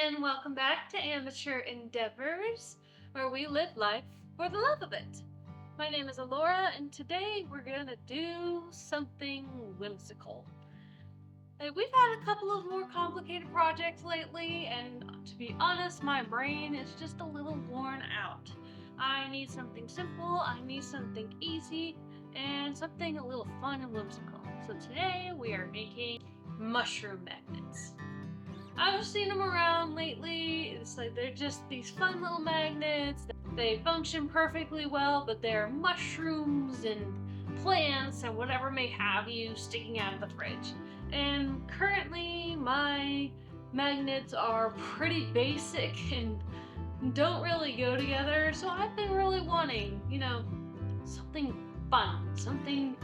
and welcome back to Amateur Endeavors, where we live life for the love of it. My name is Alora, and today we're gonna do something whimsical. We've had a couple of more complicated projects lately, and to be honest, my brain is just a little worn out. I need something simple, I need something easy, and something a little fun and whimsical. So today we are making mushroom magnets. I've seen them around lately. It's like they're just these fun little magnets. They function perfectly well, but they're mushrooms and plants and whatever may have you sticking out of the fridge. And currently, my magnets are pretty basic and don't really go together. So I've been really wanting, something fun, something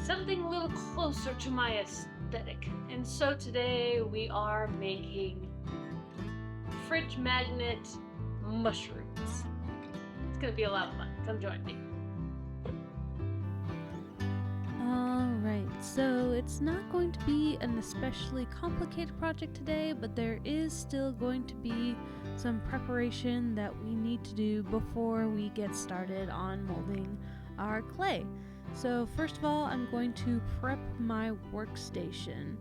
a little closer to my aesthetic. And so today we are making fridge magnet mushrooms. It's gonna be a lot of fun. Come join me. Alright, so it's not going to be an especially complicated project today, but there is still going to be some preparation that we need to do before we get started on molding our clay. So first of all, I'm going to prep my workstation.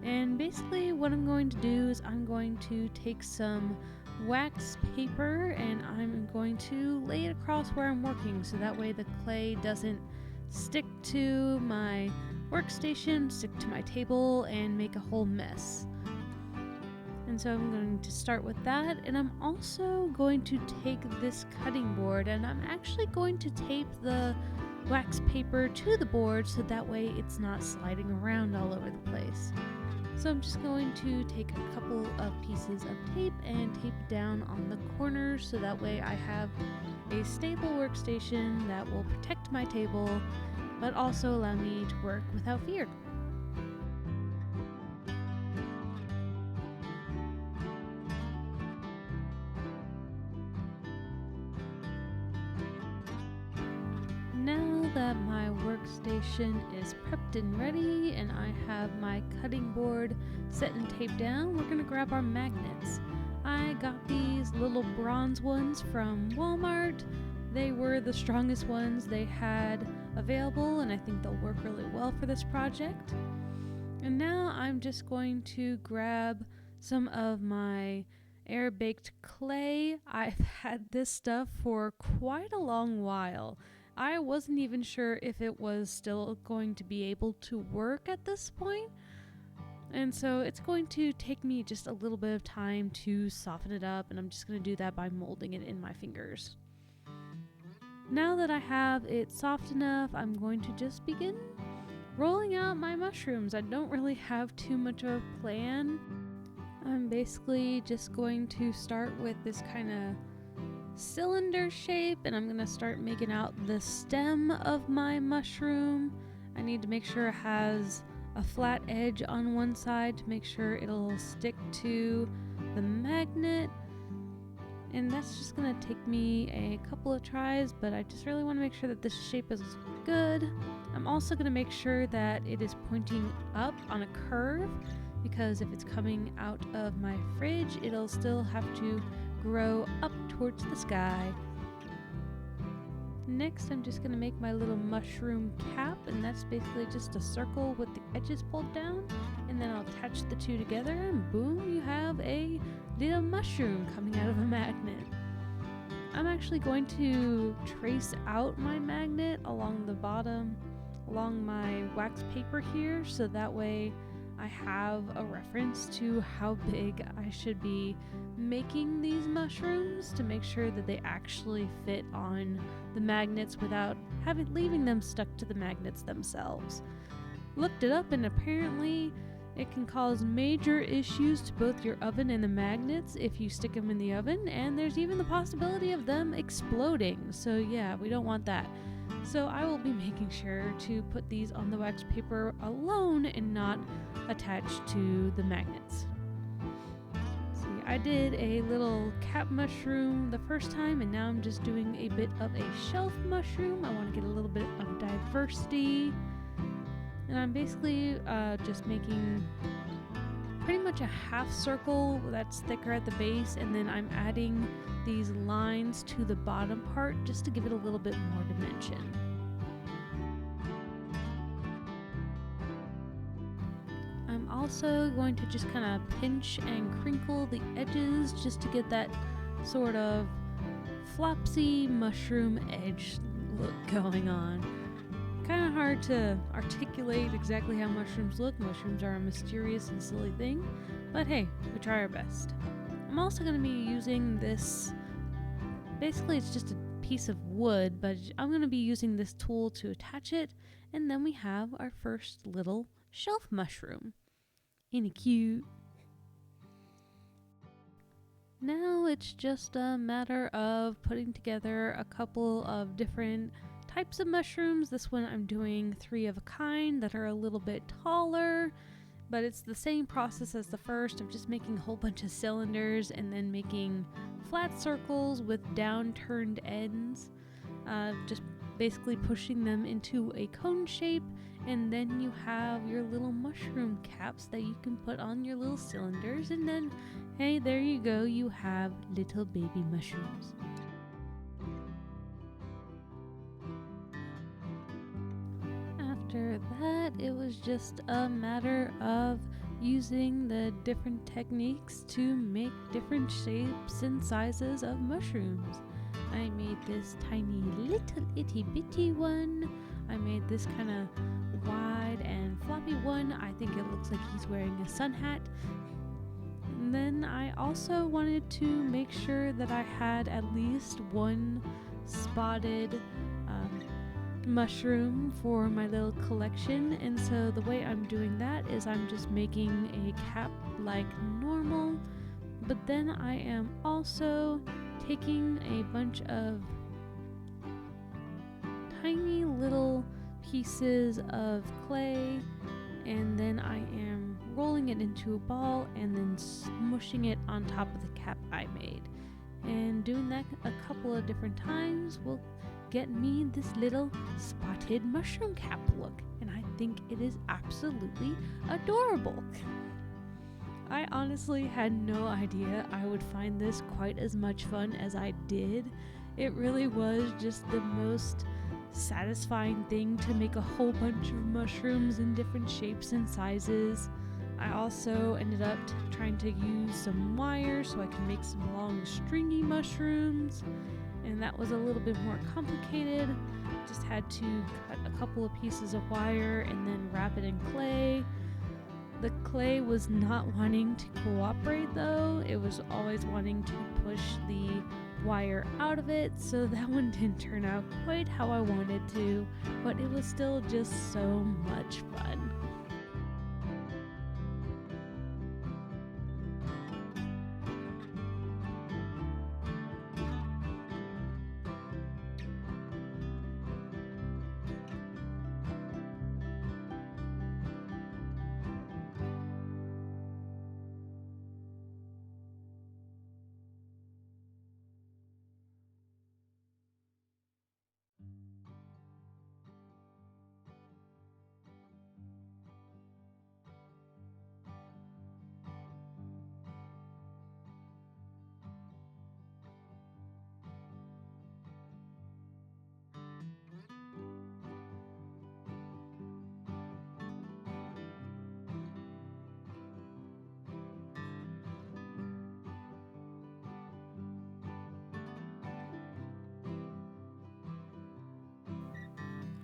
And basically what I'm going to do is I'm going to take some wax paper and I'm going to lay it across where I'm working so that way the clay doesn't stick to my workstation, stick to my table, and make a whole mess. And so I'm going to start with that, and I'm also going to take this cutting board and I'm actually going to tape the wax paper to the board so that way it's not sliding around all over the place. So I'm just going to take a couple of pieces of tape and tape it down on the corners so that way I have a stable workstation that will protect my table but also allow me to work without fear. Now that my workstation is prepped and ready and I have my cutting board set and taped down, we're going to grab our magnets. I got these little bronze ones from Walmart. They were the strongest ones they had available and I think they'll work really well for this project. And now I'm just going to grab some of my air-baked clay. I've had this stuff for quite a long while. I wasn't even sure if it was still going to be able to work at this point. And so it's going to take me just a little bit of time to soften it up, and I'm just going to do that by molding it in my fingers. Now that I have it soft enough, I'm going to just begin rolling out my mushrooms. I don't really have too much of a plan. I'm basically just going to start with this kind of cylinder shape and I'm going to start making out the stem of my mushroom. I need to make sure it has a flat edge on one side to make sure it'll stick to the magnet, and that's just going to take me a couple of tries, but I just really want to make sure that this shape is good. I'm also going to make sure that it is pointing up on a curve because if it's coming out of my fridge it'll still have to grow up towards the sky. Next, I'm just going to make my little mushroom cap, and that's basically just a circle with the edges pulled down, and then I'll attach the two together and boom, you have a little mushroom coming out of a magnet. I'm actually going to trace out my magnet along the bottom, along my wax paper here, so that way I have a reference to how big I should be making these mushrooms to make sure that they actually fit on the magnets without leaving them stuck to the magnets themselves. Looked it up and apparently it can cause major issues to both your oven and the magnets if you stick them in the oven, and there's even the possibility of them exploding. So yeah, we don't want that. So I will be making sure to put these on the wax paper alone and not attached to the magnets. See, I did a little cap mushroom the first time and now I'm just doing a bit of a shelf mushroom. I want to get a little bit of diversity. And I'm basically just making pretty much a half circle that's thicker at the base, and then I'm adding these lines to the bottom part just to give it a little bit more dimension. I'm also going to just kind of pinch and crinkle the edges just to get that sort of flopsy mushroom edge look going on. Kind of hard to articulate exactly how mushrooms look. Mushrooms are a mysterious and silly thing, but hey, we try our best. I'm also going to be using this, basically it's just a piece of wood, but I'm going to be using this tool to attach it, and then we have our first little shelf mushroom. Ain't it cute? Now it's just a matter of putting together a couple of different types of mushrooms. This one I'm doing 3 of a kind that are a little bit taller, but it's the same process as the first of just making a whole bunch of cylinders and then making flat circles with downturned ends, just basically pushing them into a cone shape, and then you have your little mushroom caps that you can put on your little cylinders, and then hey, there you go, you have little baby mushrooms. After that, it was just a matter of using the different techniques to make different shapes and sizes of mushrooms. I made this tiny little itty bitty one. I made this kind of wide and floppy one. I think it looks like he's wearing a sun hat. And then I also wanted to make sure that I had at least one spotted mushroom for my little collection, and so the way I'm doing that is I'm just making a cap like normal, but then I am also taking a bunch of tiny little pieces of clay, and then I am rolling it into a ball and then smushing it on top of the cap I made. And doing that a couple of different times will get me this little spotted mushroom cap look, and I think it is absolutely adorable. I honestly had no idea I would find this quite as much fun as I did. It really was just the most satisfying thing to make a whole bunch of mushrooms in different shapes and sizes. I also ended up trying to use some wire so I can make some long stringy mushrooms, and that was a little bit more complicated. Just had to cut a couple of pieces of wire and then wrap it in clay. The clay was not wanting to cooperate though. It was always wanting to push the wire out of it, so that one didn't turn out quite how I wanted to, but it was still just so much fun.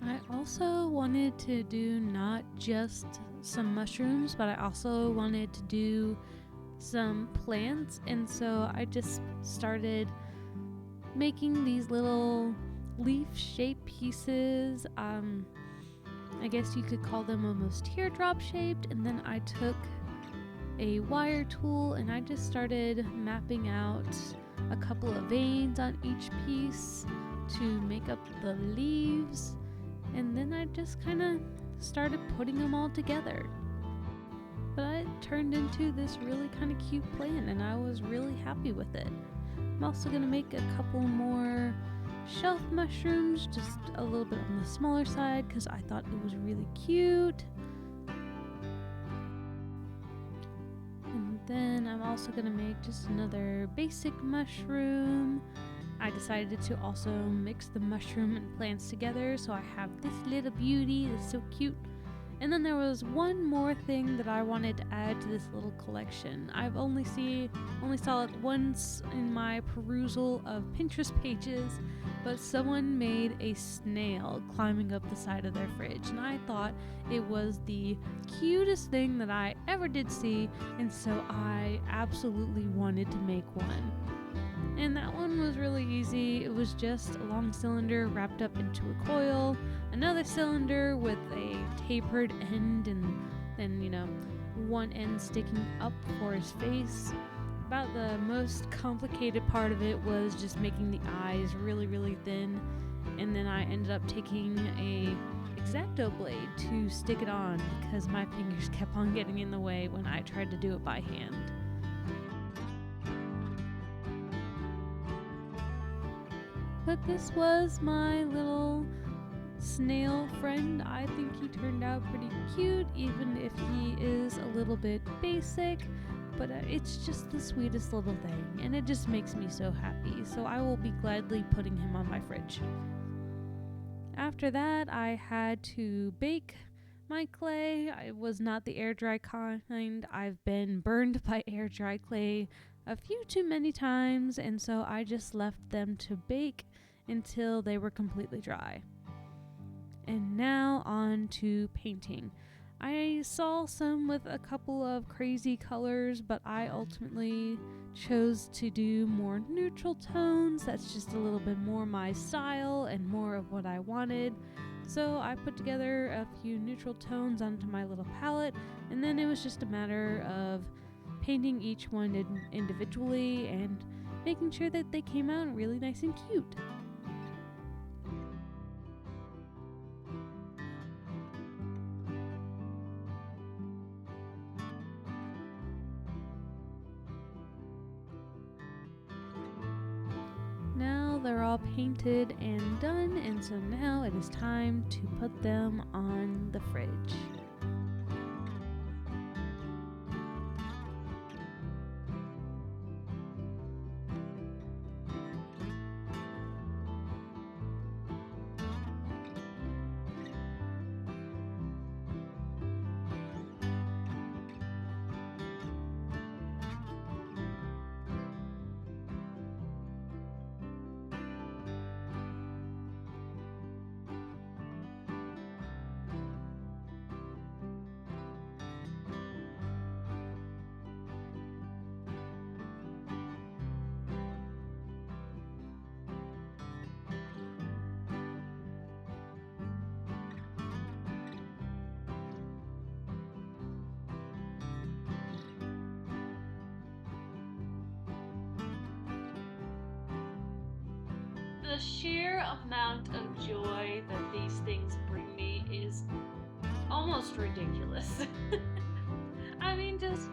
I also wanted to do not just some mushrooms, but I also wanted to do some plants, and so I just started making these little leaf-shaped pieces. I guess you could call them almost teardrop shaped, and then I took a wire tool and I just started mapping out a couple of veins on each piece to make up the leaves, and then I just kind of started putting them all together. But it turned into this really kind of cute plant, and I was really happy with it. I'm also going to make a couple more shelf mushrooms, just a little bit on the smaller side because I thought it was really cute. Then I'm also going to make just another basic mushroom. I decided to also mix the mushroom and plants together, so I have this little beauty that's so cute. And then there was one more thing that I wanted to add to this little collection. I've only saw it once in my perusal of Pinterest pages, but someone made a snail climbing up the side of their fridge, and I thought it was the cutest thing that I ever did see, and so I absolutely wanted to make one. And that one was really easy. It was just a long cylinder wrapped up into a coil, another cylinder with a tapered end, and then, one end sticking up for his face. About the most complicated part of it was just making the eyes really, really thin, and then I ended up taking a X-Acto blade to stick it on because my fingers kept on getting in the way when I tried to do it by hand. But this was my little snail friend. I think he turned out pretty cute, even if he is a little bit basic. But it's just the sweetest little thing, and it just makes me so happy. So I will be gladly putting him on my fridge. After that, I had to bake my clay. It was not the air dry kind. I've been burned by air dry clay a few too many times, and so I just left them to bake until they were completely dry. And now on to painting. I saw some with a couple of crazy colors, but I ultimately chose to do more neutral tones. That's just a little bit more my style and more of what I wanted. So I put together a few neutral tones onto my little palette, and then it was just a matter of painting each one individually and making sure that they came out really nice and cute. Now they're all painted and done, and so now it is time to put them on the fridge. The sheer amount of joy that these things bring me is almost ridiculous. I mean, this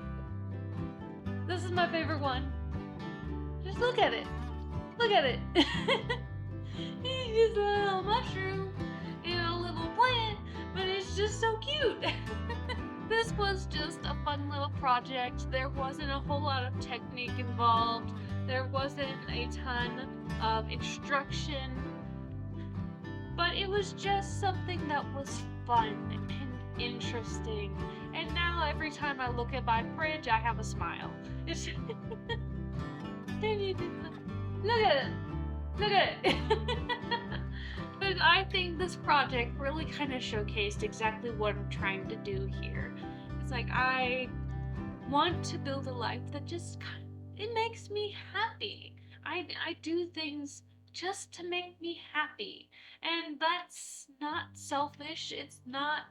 is my favorite one. Just look at it. Look at it. He's just a little mushroom and a little plant, but it's just so cute. This was just a fun little project. There wasn't a whole lot of technique involved. There wasn't a ton of instruction, but it was just something that was fun and interesting. And now every time I look at my fridge, I have a smile. It's look at it. Look at it. But I think this project really kind of showcased exactly what I'm trying to do here. It's like I want to build a life that just it makes me happy. I do things just to make me happy. And that's not selfish. It's not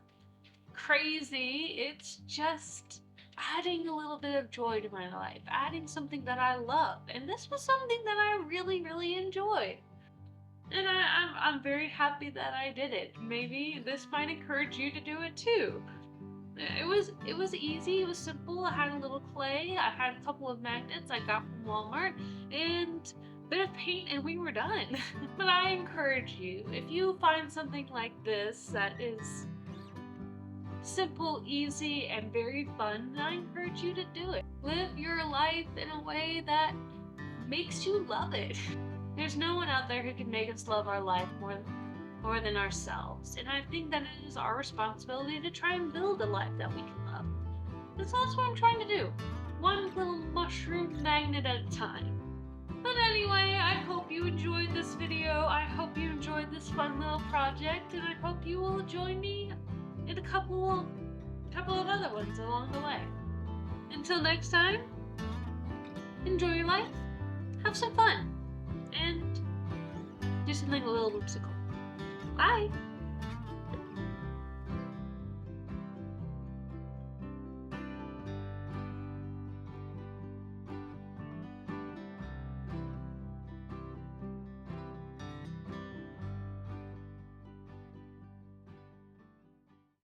crazy. It's just adding a little bit of joy to my life, adding something that I love. And this was something that I really, really enjoyed. And I'm very happy that I did it. Maybe this might encourage you to do it too. It was easy, it was simple. I had a little clay, I had a couple of magnets I got from Walmart, and a bit of paint, and we were done. But I encourage you, if you find something like this that is simple, easy, and very fun, and I encourage you to do it. Live your life in a way that makes you love it. There's no one out there who can make us love our life more than ourselves, and I think that it is our responsibility to try and build a life that we can love. That's what I'm trying to do. One little mushroom magnet at a time. But anyway, I hope you enjoyed this video. I hope you enjoyed this fun little project, and I hope you will join me in a couple of other ones along the way. Until next time, enjoy your life, have some fun, and do something a little whimsical. Bye!